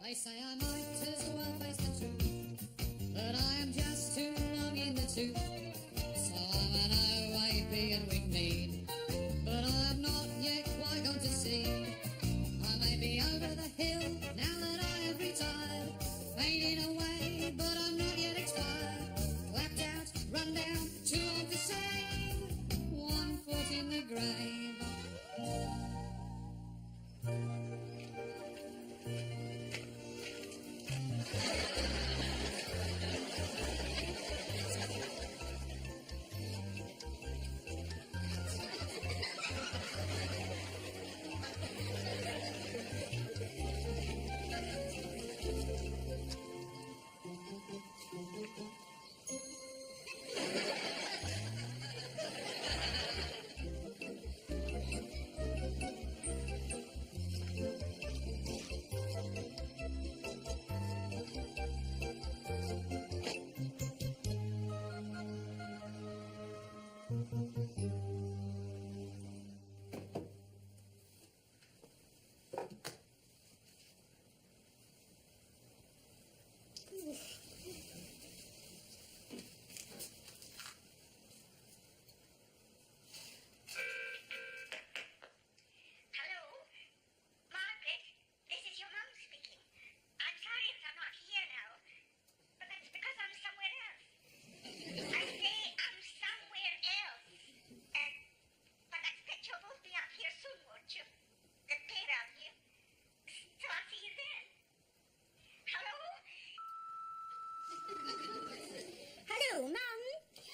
They say I might as well face the truth, but I am just too long in the tooth. So I'm an OAB and Wingmead, but I'm not yet quite gone to sea. I may be over the hill now that I have retired, fading away, but I'm not yet expired. Lapped out, run down, too old to save, 1 foot in the grave.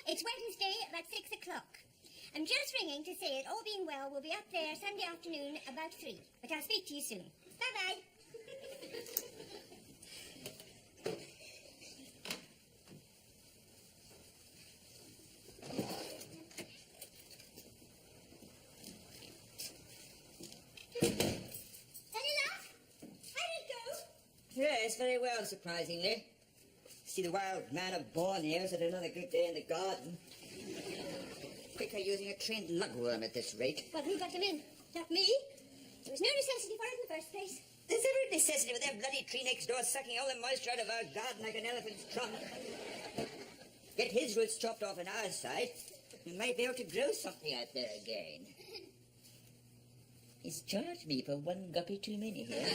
It's Wednesday about 6 o'clock. I'm just ringing to say it, all being well, we'll be up there Sunday afternoon about 3. But I'll speak to you soon. Bye-bye. Yes, very well, surprisingly. See the wild man of Borneo's had another good day in the garden. Quicker using a trained lugworm at this rate. Well, who got him in? Not me. There was no necessity for it in the first place. There's every necessity with that bloody tree next door sucking all the moisture out of our garden like an elephant's trunk. Get his roots chopped off on our side, we might be able to grow something out there again. He's charged me for 1 guppy too many here.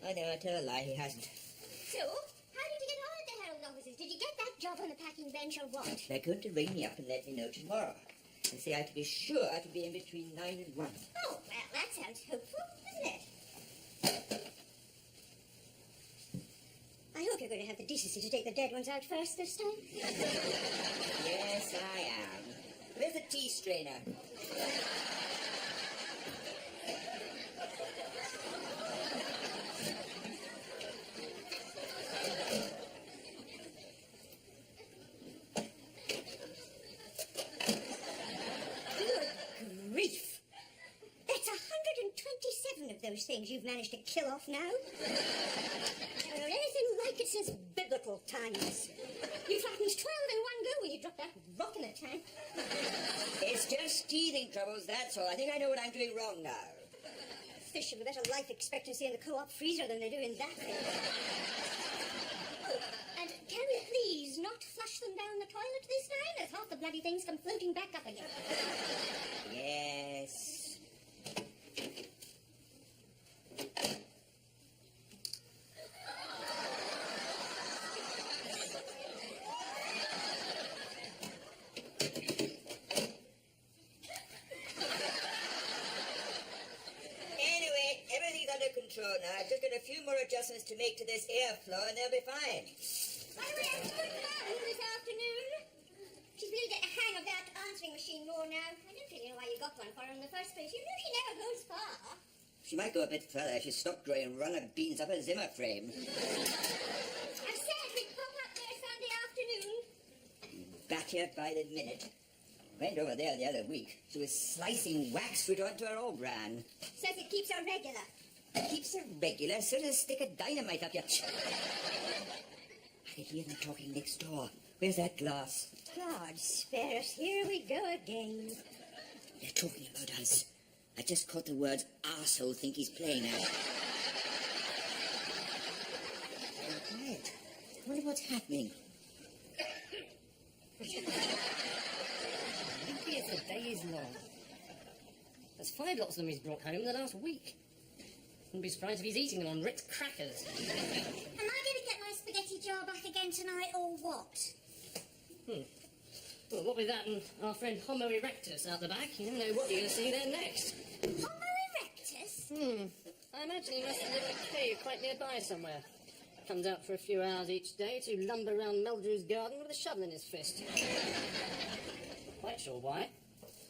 I know, I tell a lie, he hasn't. So, how did you get on at the Herald offices? Did you get that job on the packing bench or what? They're going to ring me up and let me know tomorrow. They say I can be sure to be in between 9 and 1. Oh, well, that sounds hopeful, doesn't it? I hope you're going to have the decency to take the dead ones out first this time. Yes, I am. Where's the tea strainer? Those things you've managed to kill off now. Or anything like it since biblical times. You flattened 12 in one go when you dropped that rock in the tank. It's just teething troubles, that's all. I think I know what I'm doing wrong now. Fish have a better life expectancy in the co-op freezer than they do in that thing. Oh, and can we please not flush them down the toilet this time, as half the bloody things come floating back up again? Yes. Now, I've just got a few more adjustments to make to this airflow and they'll be fine. By the way, I was good mum this afternoon. She's really getting a hang of that answering machine more now. I don't really know why you got one for her in the first place. You know she never goes far. She might go a bit further if she stopped growing runner beans up her Zimmer frame. I said we'd pop up there Sunday afternoon. Battier by the minute. Went over there the other week. She was slicing wax fruit onto her old bran. Says it keeps her regular. Keeps her regular, so does a stick of dynamite up your... I can hear them talking next door. Where's that glass? God spare us, here we go again. They're talking about us. I just caught the words arsehole think he's playing at. wonder what's happening. Maybe if the day is long. There's 5 lots of them he's brought home in the last week. Wouldn't be surprised if he's eating them on Ritz crackers. Am I going to get my spaghetti jar back again tonight, or what? Well, what with that and our friend Homo erectus out the back, you never know what you're going to see there next. Homo erectus? I imagine he must have lived in a cave quite nearby somewhere. Comes out for a few hours each day to lumber around Meldrew's garden with a shovel in his fist. Quite sure why.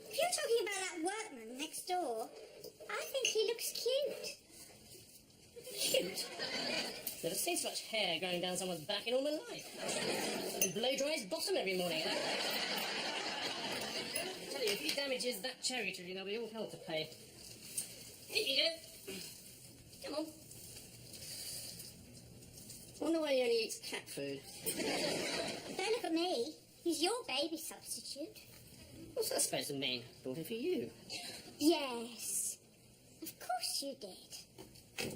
If you're talking about that workman next door, I think he looks cute. Cute. Never seen so much hair growing down someone's back in all my life. And blow dry his bottom every morning. Tell you, if he damages that cherry tree, there'll be all hell to pay. Here you go. Come on. Wonder why he only eats cat food. Don't look at me. He's your baby substitute. What's that supposed to mean? Brought it for you. Yes. Of course you did.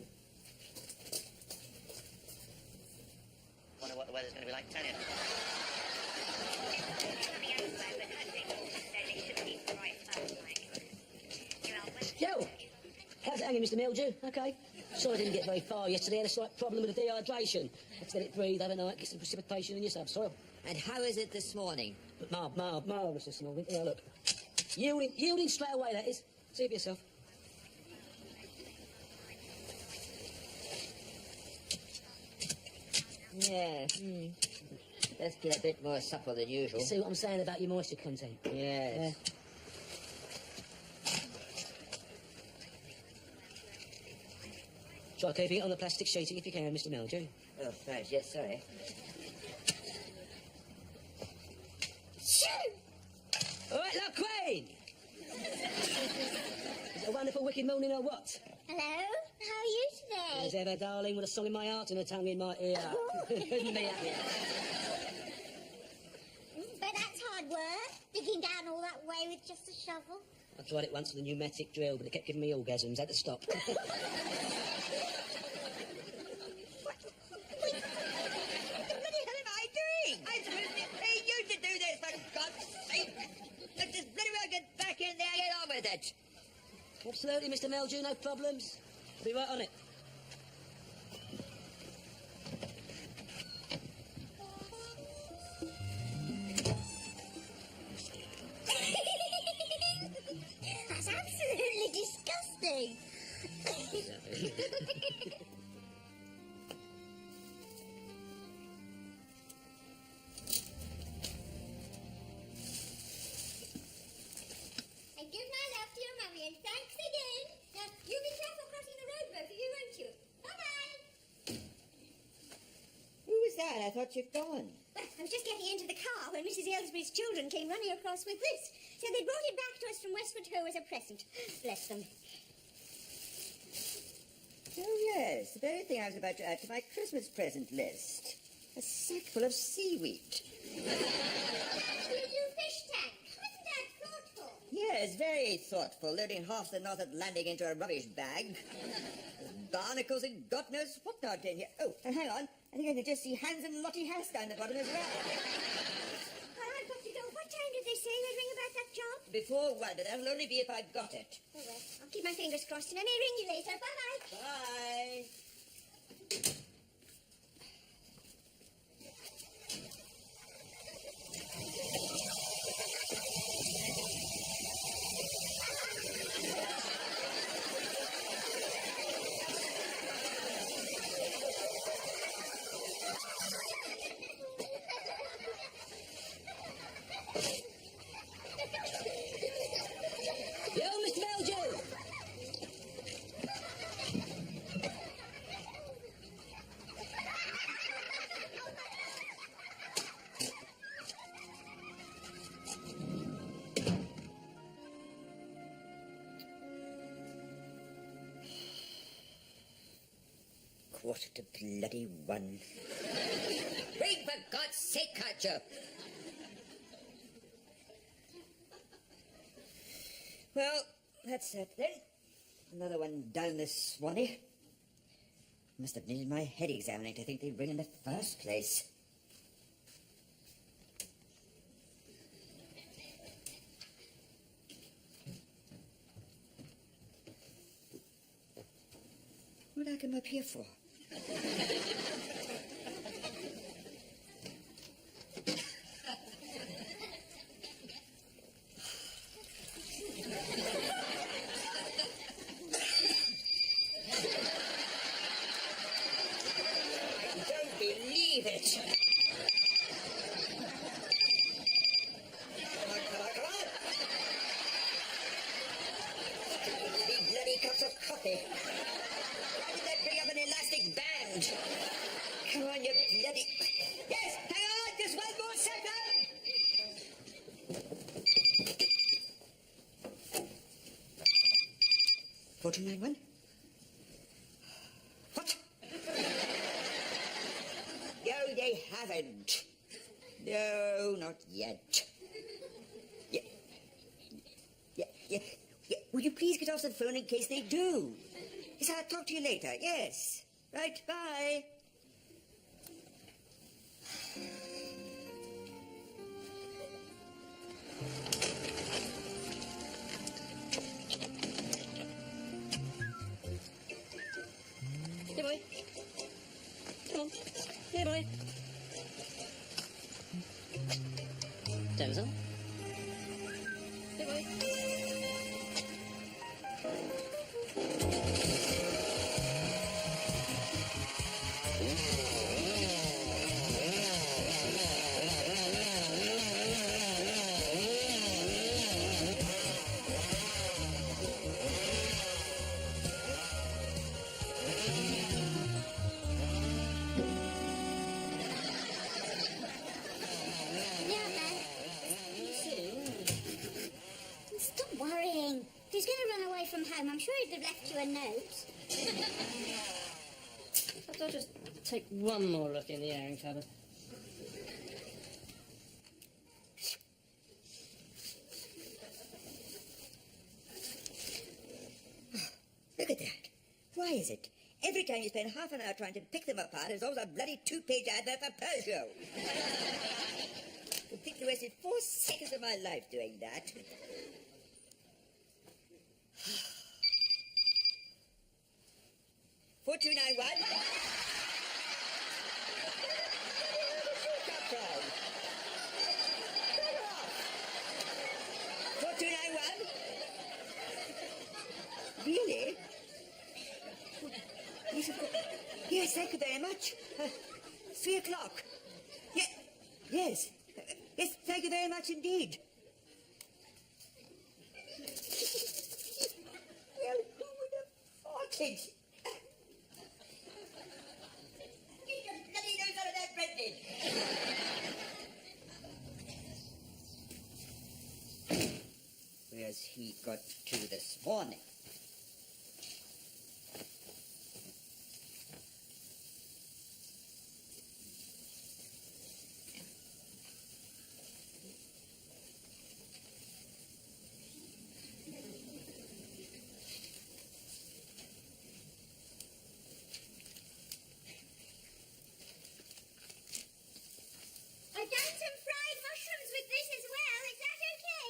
Wonder what the weather's going to be like, tell you. Yo, how's it hanging, Mr. Mildew? Okay. Sorry I didn't get very far yesterday. I had a slight problem with the dehydration. Had to let it breathe overnight, get some precipitation in your subsoil. And how is it this morning? But marvellous this morning. Yeah, look. Yielding straight away, that is. See for yourself. Yeah. Let's get a bit more supple than usual. See what I'm saying about your moisture content? Yes. Try keeping it on the plastic sheeting if you can, Mr. Mildew. Oh, right, yes, sorry. All right, now, Queen! Is it a wonderful, wicked morning or what? Hello? How are you today? As ever, darling, with a song in my heart and a tongue in my ear. Me up here. But that's hard work, digging down all that way with just a shovel. I tried it once with a pneumatic drill, but it kept giving me orgasms. I had to stop. What the bloody hell am I doing? I'm supposed to pay you to do this, for God's sake. Let's just bloody well get back in there and get on with it. Absolutely, Mr. Mildew, no problems. I'll be right on it. That's absolutely disgusting. And give my love to your mummy, and thanks again. Now, you be careful crossing the road, both of you, won't you? Bye-bye. Who was that? I thought you'd gone. Well, I was just getting into the car when Mrs. Aylesbury's children came running across with this. So they brought it back to us from Westward Ho as a present. Bless them. Oh, yes, the very thing I was about to add to my Christmas present list. A sack full of seaweed. You do fish tank. Wasn't that thoughtful? Yes, very thoughtful, loading half the North Atlantic into a rubbish bag. Barnacles and God knows what not in here. Oh, and hang on. I think I can just see Hans and Lottie Hass down the bottom as well. Well, I've got to go. What time did they say they'd ring about that job? Before one, but that'll only be if I've got it. Oh, well, I'll keep my fingers crossed and I may ring you later. Bye-bye. Bye. Yo, Mr. Mildew! Quarter to bloody one. Ring, for God's sake, can't you? Well, that's it then. Another one down this Swanee. Must have needed my head examining to think they'd ring in the first place. What did I come up here for? I don't believe it. Come on. Big bloody cups of coffee. Why did they bring up an elastic band? Come on, you bloody... Yes, hang on, just one more second. 4291? What? No, they haven't. No, not yet. Yeah. Would you please get off the phone in case they do? Yes, I'll talk to you later. Yes. Right, bye. Hey, boy. Come on. Hey, boy. Damsel. Hey, boy. Yeah, man. Stop worrying. If he's going to run away from home, I'm sure he'd have left you a note. I'll just take one more look in the airing cupboard. Look at that. Why is it? Every time you spend half an hour trying to pick them apart, there's always a bloody two-page advert for Peugeot. I think I wasted 4 seconds of my life doing that. Four two 4291. Come from? Get off. 4291. Really? Yes, of course. Yes, thank you very much. 3 o'clock. Yes. Yes, thank you very much indeed. Well, who would have thought it? Get your bloody nose out of that bread bin. Where's he got to this morning? I've done some fried mushrooms with this as well. Is that okay?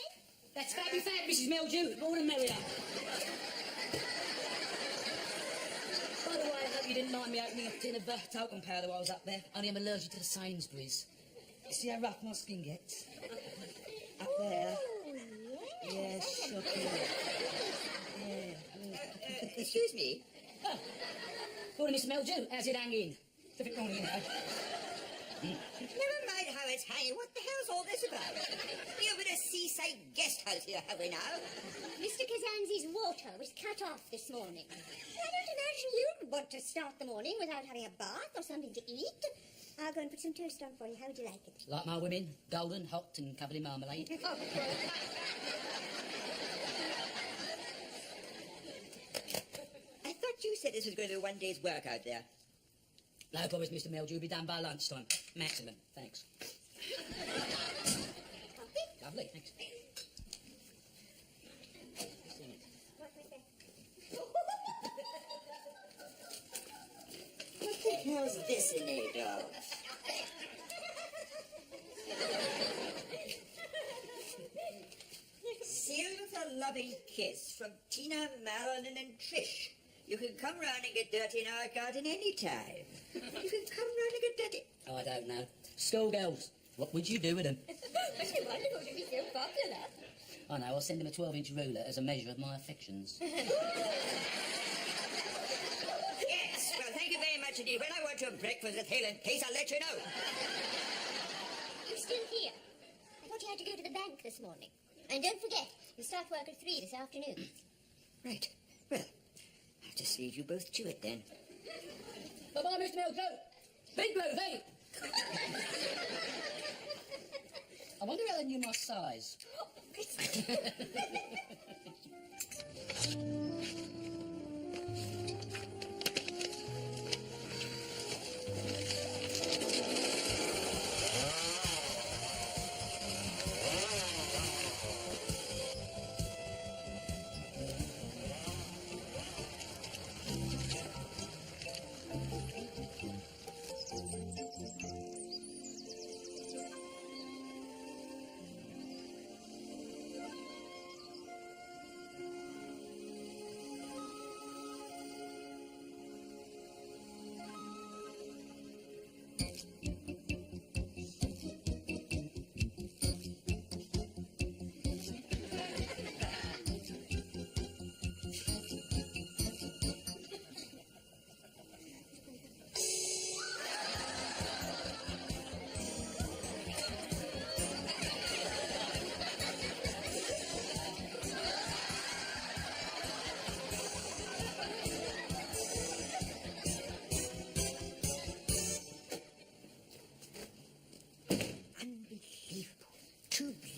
That's fab, Mrs. Mildew. More than merrier. By the way, I hope you didn't mind me opening a tin of talcum powder while I was up there. Only I'm allergic to the Sainsbury's. You see how rough my skin gets? Up there. Oh, Yes, shocking. Excuse me? Oh. Morning, Mr. Mildew. How's it hanging? It's a bit wrong, you know. Never mind how it's hanging. What the hell's all this about? You've been a seaside guest house here, have we now? Mr. Kazanzi's water was cut off this morning. I don't imagine you'd want to start the morning without having a bath or something to eat. I'll go and put some toast on for you. How would you like it? Like my women, golden, hot and covered in marmalade. Oh, I thought you said this was going to be one day's work out there. No promise, Mr. Mildew. Will be done by lunchtime. Maximum. Thanks. Lovely, thanks. What the hell's this in aid of? Sealed with a loving kiss from Tina, Marilyn and Trish. You can come round and get dirty in our garden any time. You can come round and get dirty. Oh, I don't know. Schoolgirls, what would you do with them? It's wonderful to be so popular. I know, I'll send them a 12-inch ruler as a measure of my affections. Yes, well, thank you very much indeed. When I want your breakfast at Hale and Pace, I'll let you know. You're still here. I thought you had to go to the bank this morning. And don't forget, you start work at 3 this afternoon. Right. Well, I'll just leave you both to it then. Bye-bye, Mr. Milko. Big blue, hey! I wonder how they knew my size.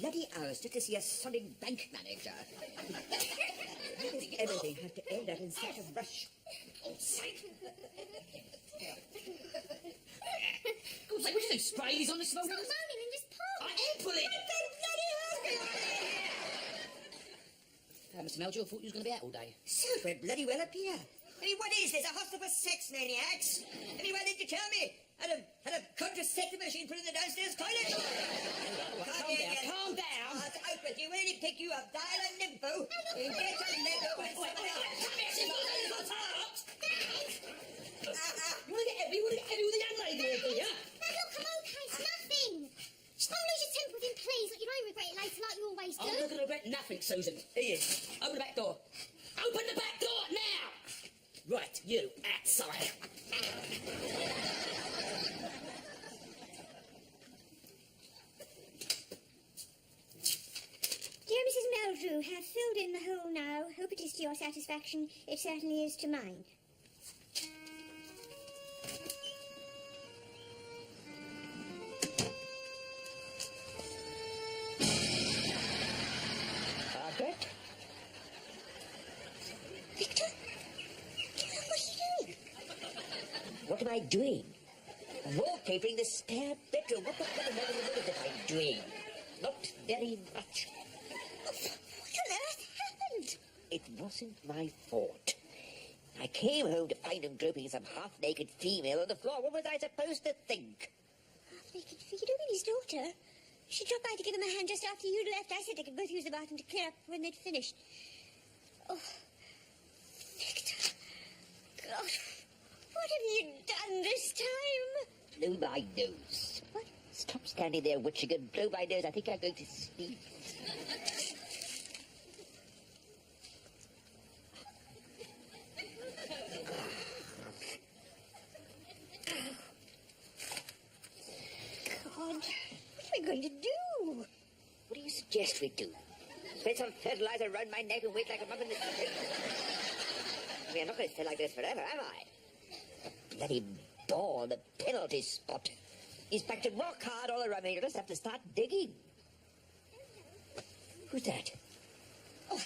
Bloody hours just to see a sodding bank manager. Why does everything have to end up in such a rush? God's sake, would you do? Spray these on the smoke? Stop moaning and just pull. I am pulling! Mr. Melchior, I thought you was going to be out all day. So we're bloody well up here. I mean, what is this? A hostel for sex maniacs? I mean, why didn't you tell me? Had a contraceptive machine put in the downstairs toilet? Calm down. Oh, it's out with you. Where did he pick you up? Dial a nympho. Get your leg over and someone else. You want to get heavy with the young lady here, do you? Now, look, I'm okay. It's nothing. Just don't lose your temper with him, please. Look, you don't regret it later like you always do. I'm not going to regret nothing, Susan. Here, open the back door. Open the back door now! Right, you, outside. Dear Mrs. Meldrew, have filled in the hole now. Hope it is to your satisfaction. It certainly is to mine. Margaret? Victor? What are you doing? What am I doing? Wallpapering the spare bedroom. What the hell am I doing? Not very much. What on earth happened? It wasn't my fault. I came home to find him groping some half-naked female on the floor. What was I supposed to think? Half-naked figure. You don't mean his daughter? She dropped by to give him a hand just after you'd left. I said they could both use the bathroom to clear up when they'd finished. Oh, Victor. God, what have you done this time? Blow my nose. What? Stop standing there witching and blow my nose. I think I'm going to sleep. God, what are we going to do? What do you suggest we do? Spread some fertilizer around my neck and wait like a mum in the street? I mean, I'm not going to stay like this forever, am I? The bloody ball, the penalty spot. He's packed it rock hard all around me. You'll just have to start digging. Who's that? Oh,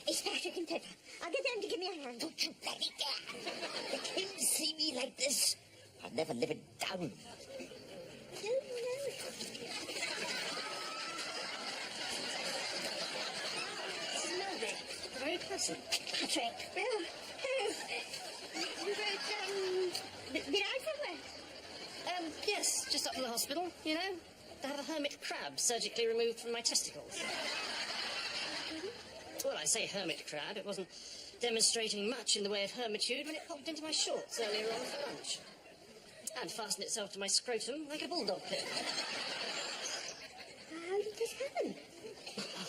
it's Patrick and Pepper. I'll get them to give me a hand. Don't you bloody dare! The kids see me like this. I'll never live it down. No. Mrs. Melville, very pleasant. Patrick. Oh. You both, been out somewhere? Yes, just up to the hospital, you know, to have a hermit crab surgically removed from my testicles. Well, I say hermit crab. It wasn't demonstrating much in the way of hermitude when it popped into my shorts earlier on for lunch. And fastened itself to my scrotum like a bulldog pit. How did this happen?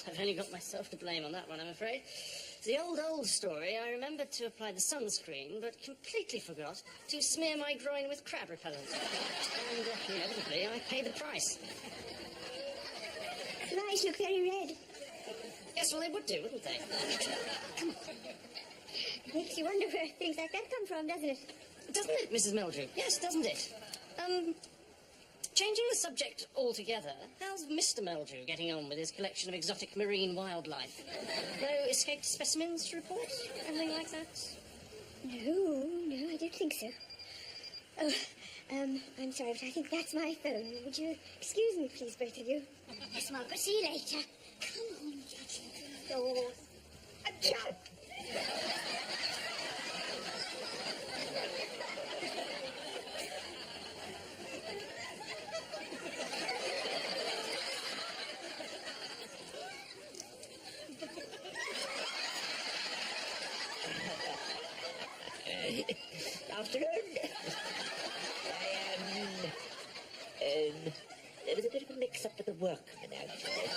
I've only got myself to blame on that one, I'm afraid. It's the old story. I remembered to apply the sunscreen, but completely forgot to smear my groin with crab repellent. And inevitably, I paid the price. Your eyes look very red. Yes, well, they would do, wouldn't they? Makes you wonder where things like that come from, doesn't it? Doesn't it, Mrs. Meldrew? Yes, doesn't it? Changing the subject altogether, how's Mr. Meldrew getting on with his collection of exotic marine wildlife? No escaped specimens to report? Anything like that? No, I don't think so. Oh, I'm sorry, but I think that's my phone. Would you excuse me, please, both of you? Yes, Margaret, see you later. Come on, Judge. Oh, a jump! Afternoon. There was a bit of a mix-up with the workmen out there.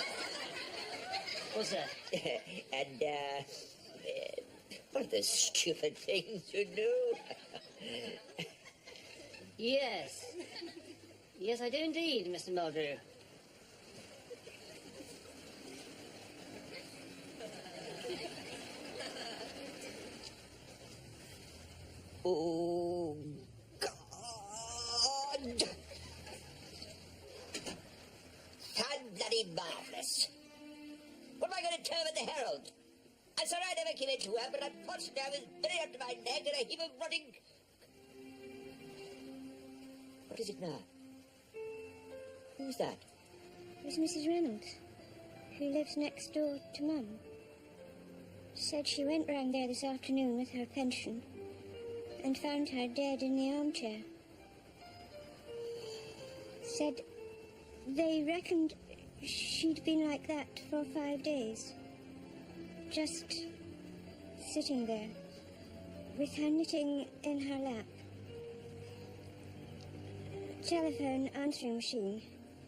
What's that? And, one of those stupid things, you know. Yes. Yes, I do indeed, Mr. Meldrew. Oh, God! Bloody marvellous. What am I going to tell him at the Herald? I'm sorry I never came into her, but unfortunately I was very up to my neck in a heap of running. What is it now? Who's that? It was Mrs. Reynolds, who lives next door to Mum. Said she went round there this afternoon with her pension and found her dead in the armchair. Said they reckoned she'd been like that for 5 days. Just sitting there, with her knitting in her lap. Telephone answering machine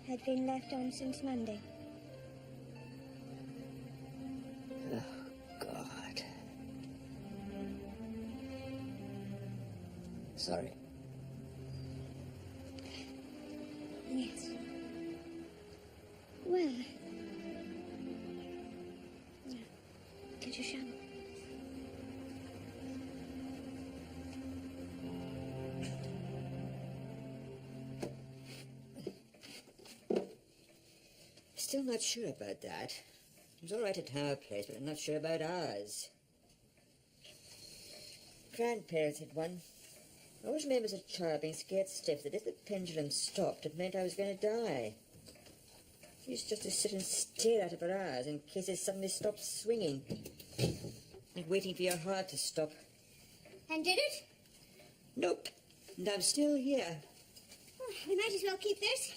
had been left on since Monday. Oh, God. Sorry. Yes. Well, get your shovel. Still not sure about that. It was all right at our place, but I'm not sure about ours. Grandparents had one. I always remember as a child being scared stiff that if the pendulum stopped, it meant I was going to die. I used just to sit and stare at it for hours in case it suddenly stopped swinging. Like waiting for your heart to stop. And did it? Nope. And I'm still here. Oh, we might as well keep this.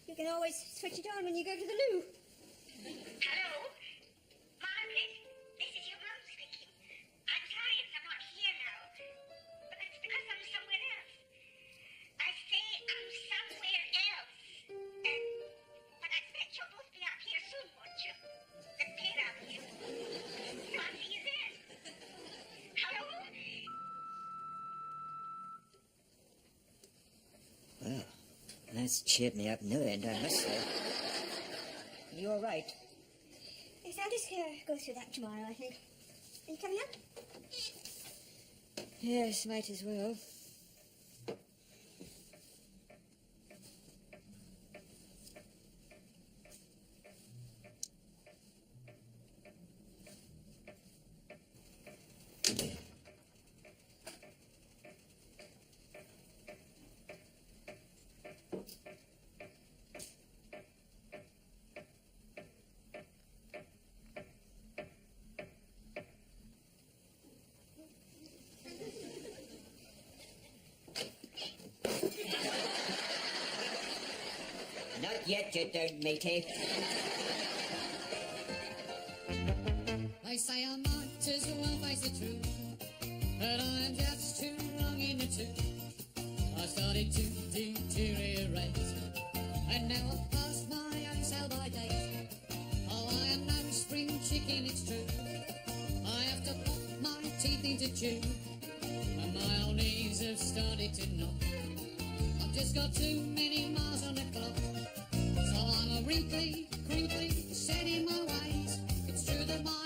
You can always switch it on when you go to the loo. Hello? Margaret, this is your mum speaking. I'm sorry if I'm not here now, but it's because I'm somewhere else. I say I'm somewhere else. But I expect you'll both be up here soon, won't you? The pair of you. So I'll see you then. Hello? Well, that's cheered me up no end, I must say. You all right? Yes, I'll just go through that tomorrow, I think. Are you coming up? Yes, might as well. Not yet, you don't, matey. They say I'm not doctors will face the truth, but I am just too long in the tooth. I started to deteriorate, and now I've passed my own sell-by date. Oh, I am no spring chicken, it's true. I have to pop my teeth into chew, and my old knees have started to knock. I've just got too many miles on the clock, so I'm a wrinkly, crinkly, set in my ways. It's true that my